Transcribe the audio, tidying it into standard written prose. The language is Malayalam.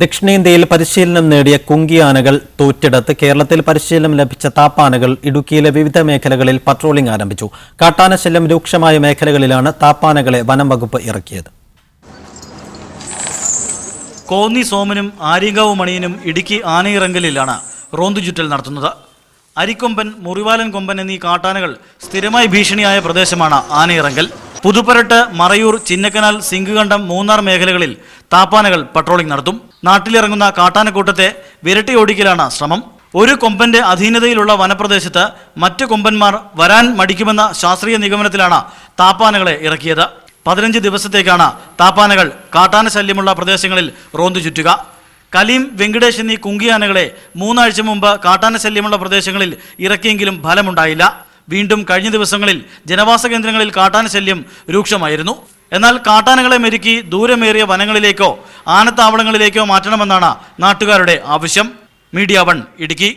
ദക്ഷിണേന്ത്യയിൽ പരിശീലനം നേടിയ കുങ്കിയാനകൾ തോറ്റിടത്ത് കേരളത്തിൽ പരിശീലനം ലഭിച്ച താപ്പാനകൾ ഇടുക്കിയിലെ വിവിധ മേഖലകളിൽ പട്രോളിംഗ് ആരംഭിച്ചു. കാട്ടാന ശല്യം രൂക്ഷമായ മേഖലകളിലാണ് താപ്പാനകളെ വനം വകുപ്പ് ഇറക്കിയത്. കോന്നി സോമനും ആര്യങ്കാവ് മണിയനും ഇടുക്കി ആനയിറങ്കലിലാണ് റോന്തുചുറ്റൽ നടത്തുന്നത്. അരിക്കൊമ്പൻ, മുറിവാലൻ കൊമ്പൻ എന്നീ കാട്ടാനകൾ സ്ഥിരമായി ഭീഷണിയായ പ്രദേശമാണ് ആനയിറങ്കൽ. പുതുപ്പരട്ട്, മറയൂർ, ചിന്നക്കനാൽ, സിംഗുകണ്ടം, മൂന്നാർ മേഖലകളിൽ താപ്പാനകൾ പട്രോളിംഗ് നടത്തും. നാട്ടിലിറങ്ങുന്ന കാട്ടാനക്കൂട്ടത്തെ വിരട്ടിയോടിക്കലാണ് ശ്രമം. ഒരു കൊമ്പന്റെ അധീനതയിലുള്ള വനപ്രദേശത്ത് മറ്റു കൊമ്പന്മാർ വരാൻ മടിക്കുമെന്ന ശാസ്ത്രീയ നിഗമനത്തിലാണ് താപ്പാനകളെ ഇറക്കിയത്. 15 ദിവസത്തേക്കാണ് താപ്പാനകൾ കാട്ടാന ശല്യമുള്ള പ്രദേശങ്ങളിൽ റോന്തു ചുറ്റുക. കലീം, വെങ്കടേഷ് എന്നീ കുങ്കിയാനകളെ 3 ആഴ്ച മുമ്പ് കാട്ടാന ശല്യമുള്ള പ്രദേശങ്ങളിൽ ഇറക്കിയെങ്കിലും ഫലമുണ്ടായില്ല. വീണ്ടും കഴിഞ്ഞ ദിവസങ്ങളിൽ ജനവാസ കേന്ദ്രങ്ങളിൽ കാട്ടാന ശല്യം രൂക്ഷമായിരുന്നു. എന്നാൽ കാട്ടാനകളെ മെരുക്കി ദൂരമേറിയ വനങ്ങളിലേക്കോ ആനത്താവളങ്ങളിലേക്കോ മാറ്റണമെന്നാണ് നാട്ടുകാരുടെ ആവശ്യം. മീഡിയ 1 ഇടുക്കി.